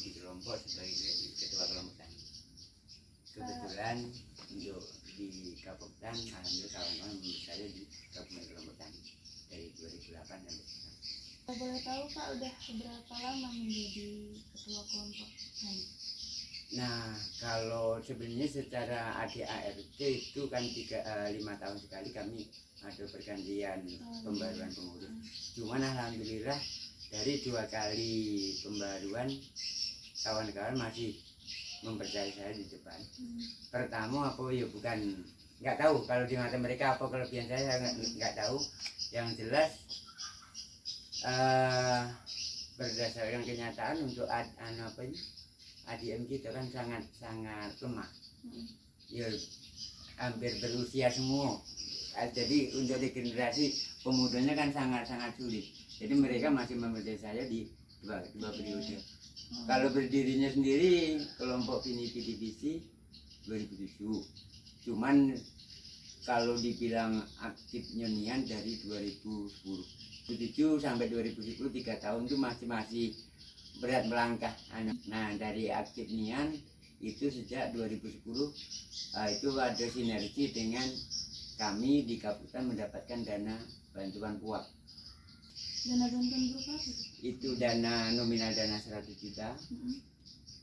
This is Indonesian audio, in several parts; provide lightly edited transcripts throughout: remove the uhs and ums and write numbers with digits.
di kelompok sebagai ketua kelompok tani. Kebetulan untuk di Kapoktan, alhamdulillah kawan-kawan menurut saya di gabungan kelompok tani dari 2008 sampai sekarang. Boleh tahu Pak udah berapa lama menjadi ketua kelompok tani? Nah, kalau sebenarnya secara ADART itu kan 5 tahun sekali kami ada pergantian pembaruan pengurus. Cuman alhamdulillah dari 2 kali pembaruan kawan-kawan masih mempercayai saya di depan. Pertama apa ya bukan nggak tahu kalau di mata mereka apa kelebihan saya nggak tahu. Yang jelas berdasarkan kenyataan untuk ADM kita kan sangat lemah. Ya hampir berusia semua. Jadi untuk regenerasi pemudanya kan sangat sulit. Jadi mereka masih mempercayai saya di dua periode. Kalau berdirinya sendiri kelompok Finiti Divisi 2007. Cuman kalau dibilang aktif nyenian dari 2010. 2007 sampai 2010 3 tahun itu masih berat melangkah. Nah dari aktif nian itu sejak 2010 itu ada sinergi dengan kami di Kabupaten mendapatkan dana bantuan PUAP. Dana bantuan berupa apa? Itu dana nominal dana 100 juta.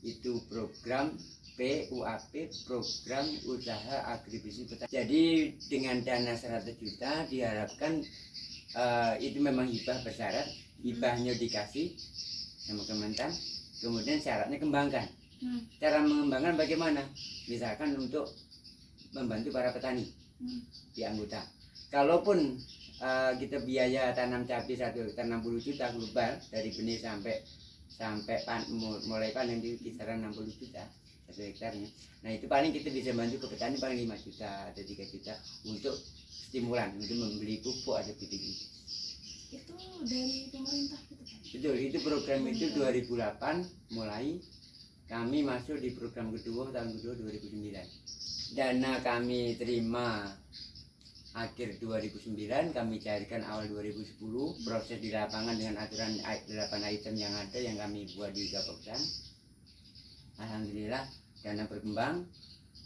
Itu program PUAP, program usaha agribisnis petani. Jadi dengan dana 100 juta diharapkan itu memang hibah bersyarat, hibahnya dikasih sama Kementan, kemudian syaratnya kembangkan. Cara mengembangkan bagaimana? Misalkan untuk membantu para petani di anggota. Kalaupun kita biaya tanam cabai 1 hektar 60 juta global dari benih sampai mulai panen di kisaran 60 juta 1 hektarnya. Nah itu paling kita bisa bantu ke petani paling 5 juta atau 3 juta untuk stimulan untuk membeli pupuk atau bibit. Itu dari pemerintah gitu Pak? Betul, itu program itu 2008 mulai kami masuk di program kedua tahun kedua 2009. Dana kami terima akhir 2009, kami cairkan awal 2010. Proses di lapangan dengan aturan 8 item yang ada yang kami buat di Kapoktan. Alhamdulillah dana berkembang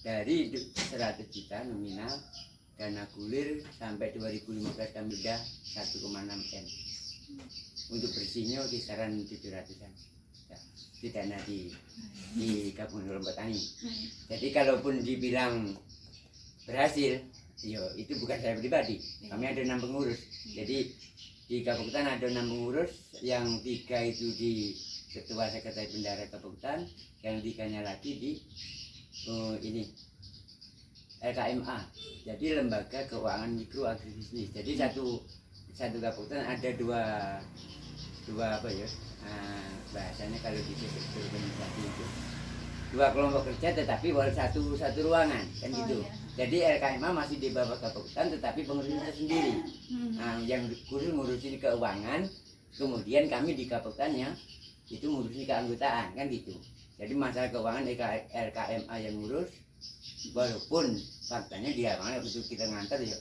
dari 100 juta nominal, dana gulir sampai 2015 kami sudah 1,6 M. Untuk bersihnya kisaran 700-an. Itu dana di gabungan kelompok tani. Jadi kalaupun dibilang berhasil, yo itu bukan saya pribadi. Kami ada 6 pengurus. Jadi di Kapoktan ada 6 pengurus, yang 3 itu di ketua sekretaris bendahara Kapoktan, yang 3-nya lagi di ini LKMA. Jadi lembaga keuangan mikro agribisnis. Jadi satu Kapoktan ada dua apa ya? Bahasanya kalau di organisasi itu 2 kelompok kerja tetapi satu ruangan kan gitu. Iya. Jadi LKMA masih di bawah Kapoktan tetapi pengurusnya sendiri. Yang ngurusin keuangan, kemudian kami di Kapoktannya itu ngurusin keanggotaan kan gitu. Jadi masalah keuangan LKMA yang ngurus, walaupun faktanya di lapangan untuk kita ngantar ya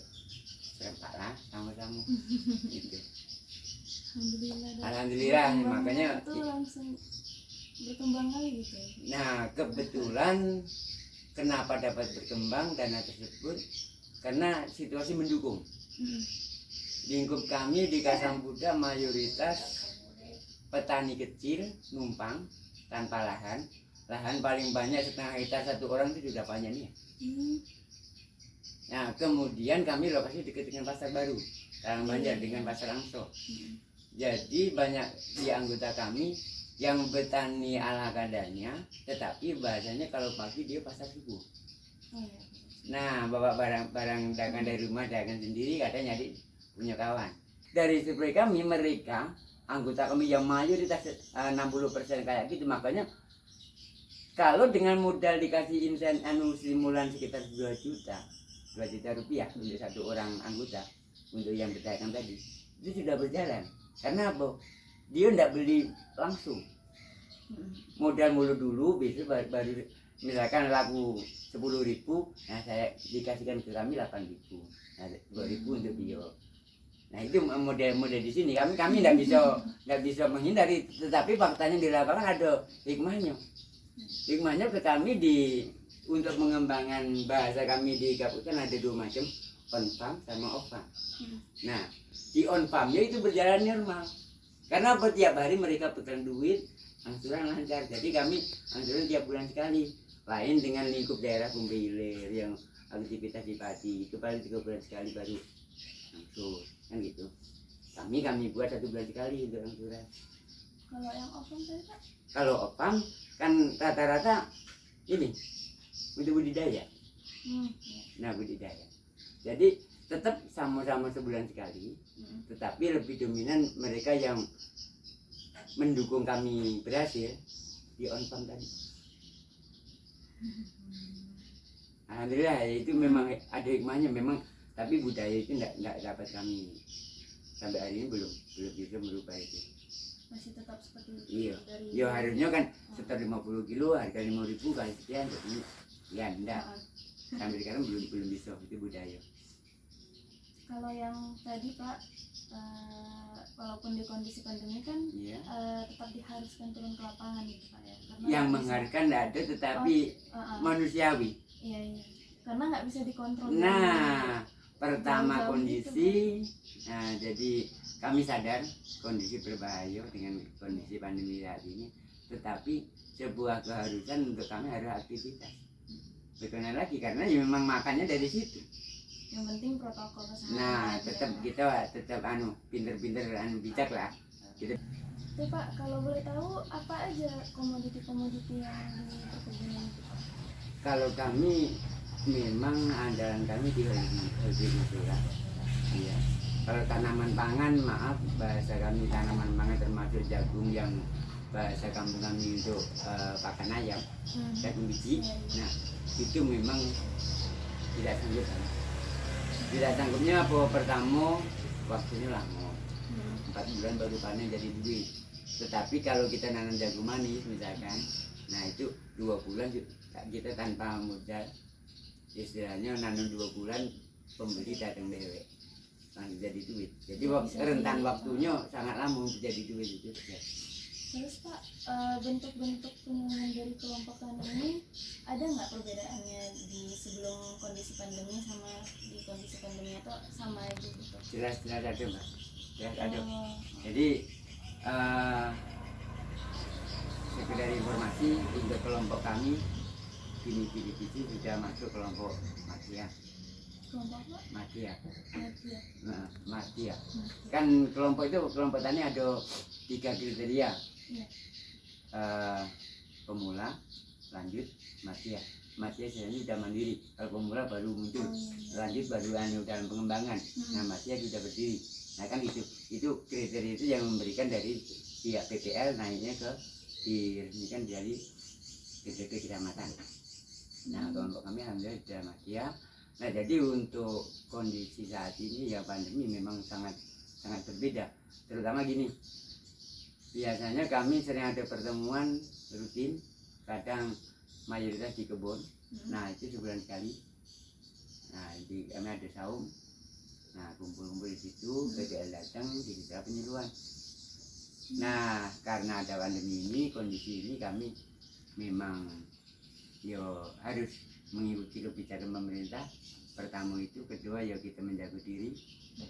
serempak lah sama-sama gitu. Alhamdulillah makanya itu langsung berkembang kali gitu. Nah kebetulan kenapa dapat berkembang dana tersebut karena situasi mendukung. Lingkup kami di Kasangkuda mayoritas petani kecil numpang tanpa lahan paling banyak 1,5 hektar 1 orang itu sudah banyak nih. Nah kemudian kami lokasi dekat dengan pasar baru Karangbanjar dengan pasar Angso. Jadi banyak di anggota kami yang bertani ala kadarnya, tetapi bahasanya kalau pagi dia pasar subuh. Nah bawa barang dagang dari rumah, dagang sendiri, kadang nyari punya kawan. Dari survei kami, mereka anggota kami yang mayoritas 60% kayak gitu. Makanya kalau dengan modal dikasih stimulan sekitar 2 juta rupiah untuk 1 orang anggota untuk yang berdagang tadi, itu sudah berjalan. Karena apa? Dia tidak beli langsung, modal mulu dulu, besok baru misalkan laku 10.000, nah saya dikasihkan ke kami 8.000, nah 2.000 untuk dia. Nah itu model di sini kami nggak bisa menghindari, tetapi faktanya di lapangan ada hikmahnya. Hikmahnya ke kami untuk mengembangkan bahasa kami di Kapukan ada 2 macam, on farm sama off farm. Nah di on farmnya itu berjalan normal karena tiap hari mereka pegang duit, angsuran lancar. Jadi kami angsuran tiap bulan sekali. Lain dengan lingkup daerah Bumbehilir yang aktivitas di padi itu paling 3 bulan sekali baru angsur kan gitu. Kami buat 1 bulan sekali untuk angsuran. Kalau yang oven tadi Pak? Kalau opam kan rata-rata ini untuk budidaya. Iya. Nah budidaya. Jadi tetap sama-sama sebulan sekali, tetapi lebih dominan mereka yang mendukung kami berhasil di on farm tadi. Alhamdulillah itu memang ada hikmahnya memang, tapi budaya itu enggak dapat kami sampai hari ini belum bisa merubah itu. Masih tetap seperti itu. Iya. Ya harusnya kan sekitar 50 kilo harga 5.000 kali sekian, jadi ya enggak. Sampai sekarang belum bisa, itu budaya. Kalau yang tadi Pak, walaupun di kondisi pandemi kan Iya. tetap diharuskan turun ke lapangan gitu Pak ya. Karena Yang nggak bisa- mengharuskan enggak ada, tetapi manusiawi. Iya. Karena nggak bisa dikontrol. Nah, pertama Jauh-jauh kondisi, nah jadi kami sadar kondisi berbahaya dengan kondisi pandemi saat ini, tetapi sebuah keharusan untuk kami harus aktivitas. Bagaimana lagi karena ya memang makannya dari situ. Yang penting protokol kesehatan. Nah, aja. tetap kita pinter-pinter bijak lah. Kita Tuh Pak, kalau boleh tahu apa aja komoditi-komoditi yang di perkebunan itu Pak? kalau kami memang andalan kami di Holdi Madura. Iya. Kalau tanaman pangan, maaf bahasa kami tanaman pangan termasuk jagung yang bahasa kampung kami untuk pakan ayam, jagung biji. Nah, itu memang tidak sanggup. Tidak sanggupnya apa pertama waktunya lama, 4 bulan baru panen jadi duit. Tetapi kalau kita nanam jagung manis misalkan, nah itu 2 bulan kita tanpa modal, istilahnya nanam 2 bulan pembeli datang dewek langsung jadi duit. Jadi rentan waktunya sangat lama untuk jadi duit itu. Terus Pak, bentuk-bentuk penyuluhan dari kelompok tani ini ada nggak perbedaannya di sebelum kondisi pandemi sama di kondisi pandemi atau sama aja gitu? Jelas ada mbak, jelas ada. Oh, Jadi sekedar informasi untuk kelompok kami Bini Biji sudah masuk kelompok Matia. kelompok apa? Matia. Matia. Nah, Matia. Kan kelompok tani ada 3 kriteria. Iya. Pemula, lanjut, Matia. Matia sebenarnya sudah mandiri. Kalau pemula baru muncul, lanjut baru dalam pengembangan. Nah, Matia sudah berdiri. Nah kan itu kriteria itu yang memberikan dari pihak PPL naiknya ke diresmikan dari PPP Kecamatan. Nah kelompok kami alhamdulillah sudah Matia. Nah jadi untuk kondisi saat ini ya pandemi memang sangat berbeda. Terutama gini, biasanya kami sering ada pertemuan rutin, kadang mayoritas di kebun. Nah itu sebulan sekali. Nah kami ada saum. Nah kumpul-kumpul di situ, PPL datang, kita penyuluhan. Nah karena ada pandemi ini, kondisi ini kami memang harus mengikuti kebijakan pemerintah. Pertama itu, kedua ya kita menjaga diri.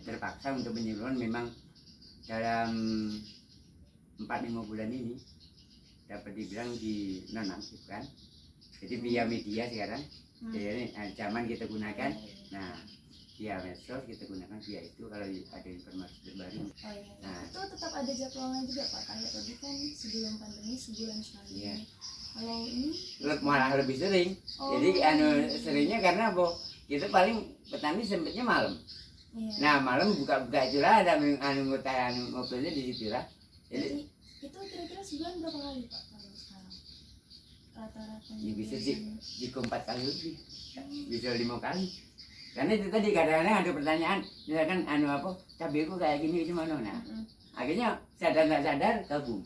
Terpaksa untuk penyuluhan memang dalam 4-5 bulan ini dapat dibilang di nonaktifkan. Jadi via media sekarang, jadi zaman kita gunakan. Nah via medsos kita gunakan via itu kalau ada informasi terbaru. Oh, iya. Nah Itu tetap ada jadwalnya juga Pak, kayak tadi kan sebelum pandemi sebulan sekali. iya. Kalau ini Malah lebih sering. Oh. Jadi seringnya karena apa? Kita paling petani sempatnya malam. iya. Nah malam buka-buka itulah ada mobilnya di situ lah. Jadi Jadi itu kira-kira sebulan berapa kali Pak kalau sekarang? Rata-rata ya bisa di 4 kali lebih, bisa 5 kali. Karena itu tadi kadang-kadang ada pertanyaan, misalkan cabai ku kayak gini gimana? Nah akhirnya sadar nggak sadar gabung.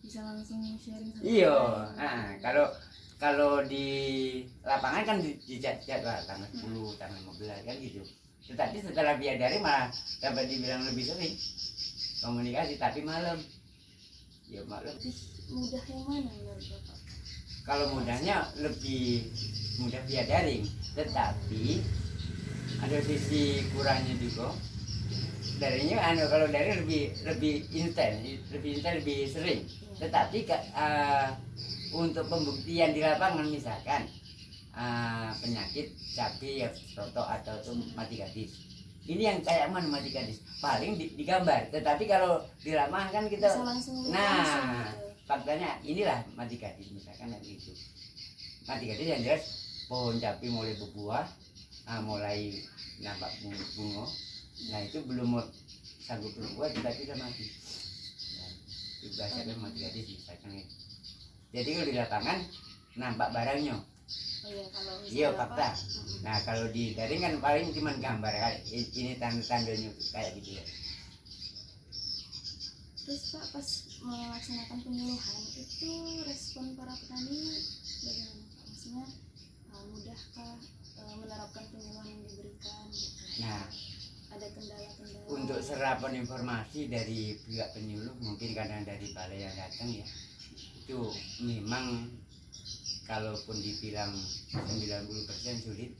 Bisa langsung sharing sama Iya. saya. Nah, kalau di lapangan kan dijadwal tanggal 10, tanggal 15 kan gitu. Tetapi setelah via daring malah dapat dibilang lebih sering komunikasi, tapi malam. Ya malam. Lebih mudah yang mana menurut Bapak? Kalau mudahnya lebih mudah via daring, tetapi ada sisi kurangnya juga. Daringnya kalau daring lebih intens, lebih sering. Tetapi untuk pembuktian di lapangan misalkan penyakit cabai rotok atau itu mati gadis, ini yang kayak mana mati gadis paling digambar, tetapi kalau di lapangan kan kita Bisa langsung nah gitu. faktanya inilah mati gadis misalkan gitu. Mati gadis yang jelas pohon cabai mulai berbuah, mulai nampak bunga, nah itu belum sanggup berbuah tetapi sudah mati. Nah, itu bahasanya mati gadis misalkan itu. Jadi kalau di lapangan nampak barangnya. Oh iya, kalau Iya misalnya fakta. Bapak, Nah kalau di daring kan paling cuma gambar kan, ini tanda-tandanya kayak gitu ya. Terus Pak pas melaksanakan penyuluhan itu respon para petani bagaimana Pak? Maksudnya mudahkah menerapkan penyuluhan yang diberikan gitu? Nah Ada kendala-kendala? untuk serapan informasi dari pihak penyuluh mungkin kadang dari balai yang datang ya, itu memang kalaupun dibilang 90% sulit,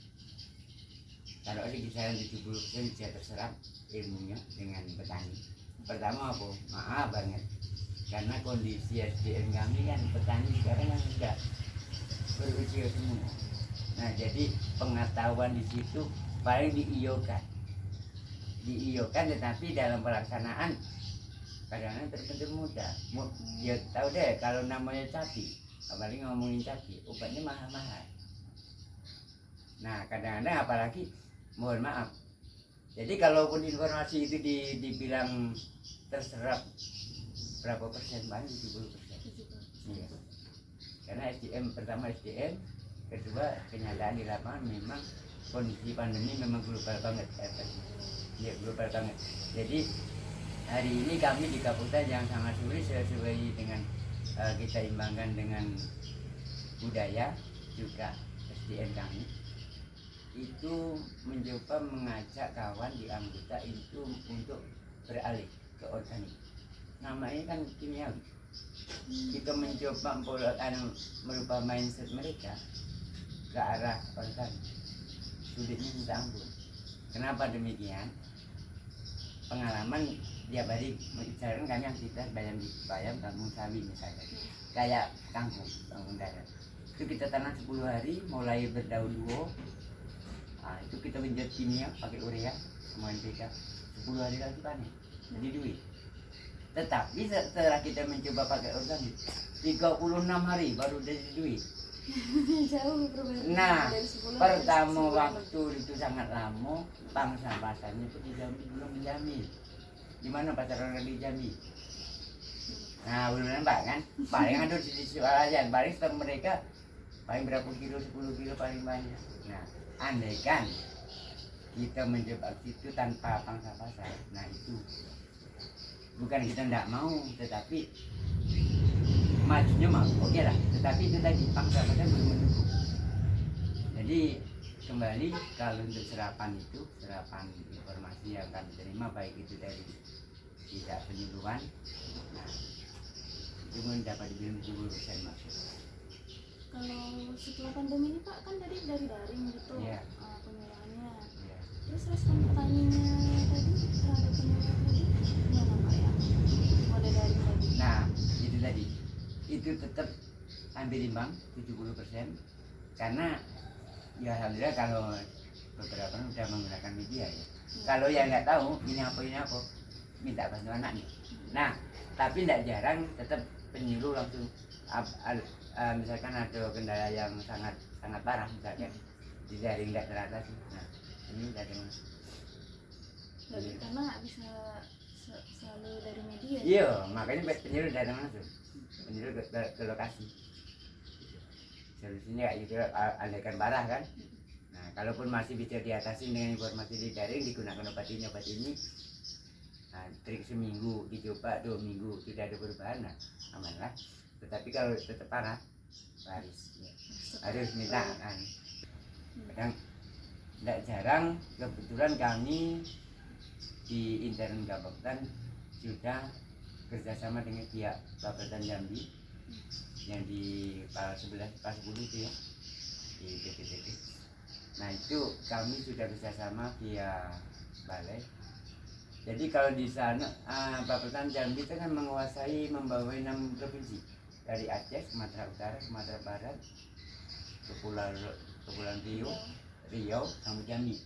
kalau ada kisaran 70% bisa terserap ilmunya dengan petani. Pertama apa? Maaf banget, karena kondisi SDM kami kan petani sekarang kan sudah berusia semua. Nah jadi pengetahuan di situ paling diiokan, tetapi dalam pelaksanaan kadang-kadang terbentur mudah. Ya tahu deh kalau namanya cabai, apalagi ngomongin cabai, obatnya mahal-mahal. Nah kadang-kadang apalagi mohon maaf, jadi kalaupun informasi itu dibilang terserap berapa persen, paling 70%. Iya. Karena SDM, pertama SDM, kedua kenyataan di lapangan memang kondisi pandemi memang global banget efeknya. Ya global banget. Jadi hari ini kami di Kabupaten yang sangat sulit sesuai dengan kita imbangkan dengan budaya juga SDM kami itu mencoba mengajak kawan di anggota itu untuk beralih ke organik. Nama ini kan kimiawi. Kita mencoba merubah mindset mereka ke arah organik. Sulitnya minta ampun. Kenapa demikian? Pengalaman tiap hari misalkan kami aktivitas bayam kampung sawi misalnya, kayak kangkung darat itu kita tanam 10 hari mulai berdaun dua. Nah, itu kita menjat kimia pakai urea sama NPK, 10 hari lagi panen jadi duit. Tetapi setelah kita mencoba pakai organik 36 hari baru jadi duit. Jauh perbedaan. Nah Dari sebulan pertama ke sebulan waktu itu sangat lama, pangsa pasarnya itu belum dijamin. Gimana pasar orang dijamin? Nah belum nampak kan, paling ada di soal aja, paling stok mereka paling berapa kilo, 10 kilo paling banyak. Nah andaikan kita mencoba itu tanpa pangsa pasar, nah itu bukan kita tidak mau, tetapi majunya mau, oke lah. Tetapi itu tadi pangsa pasar belum mendukung. Jadi kembali kalau untuk serapan informasi yang kami terima baik itu dari tidak penyuluhan, nah itu pun dapat dibilang 70% maksud. Kalau setelah pandemi ini Pak kan dari daring gitu Iya. penyuluhannya. Ya. Terus respon petaninya tadi terhadap penyuluhan tadi gimana Pak ya? Mode daring tadi. Nah itu tadi itu tetap hampir imbang 70%, karena ya alhamdulillah kalau beberapa orang sudah menggunakan media ya. Kalau yang nggak tahu ini apa minta bantuan anaknya. Nah tapi tidak jarang tetap penyuluh langsung misalkan ada kendala yang sangat parah misalkan di daring tidak teratasi. Nah ini tidak ada mas. Lebih karena nggak bisa selalu dari media. Iya makanya penyuluh tidak ada masuk, penyuluh ke lokasi. Solusinya kayak gitu, andaikan parah kan. Nah kalaupun masih bisa diatasi dengan informasi di daring, digunakan obat ini, nah, trik seminggu dicoba 2 minggu tidak ada perubahan, nah aman lah. Tetapi kalau tetap parah harus minta kan. Kadang tidak jarang kebetulan kami di intern Bapeten sudah kerjasama dengan pihak Bapeten Jambi yang di Pas 11 Pas 10 itu ya, di DPTP. Nah itu kami sudah kerjasama via balai. Jadi kalau di sana Bapeten Jambi itu kan menguasai membawai 6 provinsi dari Aceh, Sumatera Utara, Sumatera Barat, Kepulauan Riau, sama Jambi.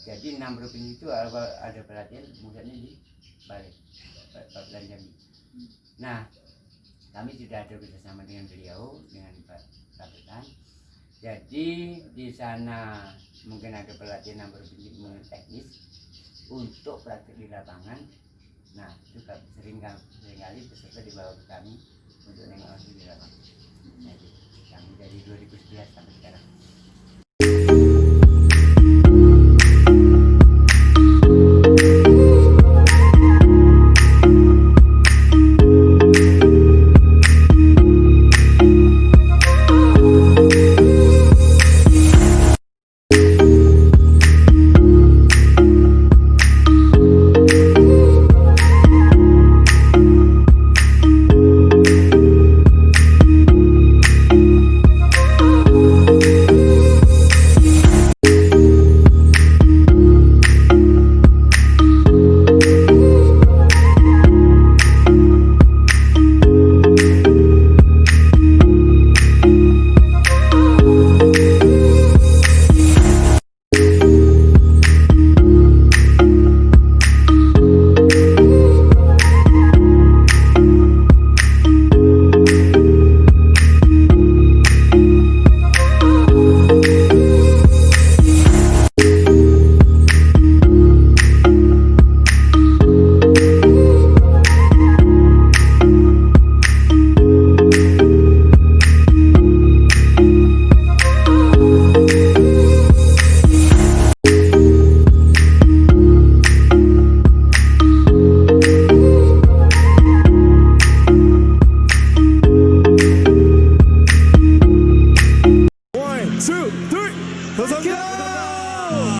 Jadi 6 provinsi itu ada pelatihan pusatnya di Bali, Bapeten Jambi. Nah, kami sudah ada bersama dengan beliau, dengan Pak Bapeten. Jadi di sana mungkin ada pelatihan 6 provinsi mengenai teknis untuk praktik di lapangan. Nah, itu seringkali peserta dibawa ke kami untuk nengok langsung di lapangan. Jadi kami dari 2011 sampai sekarang.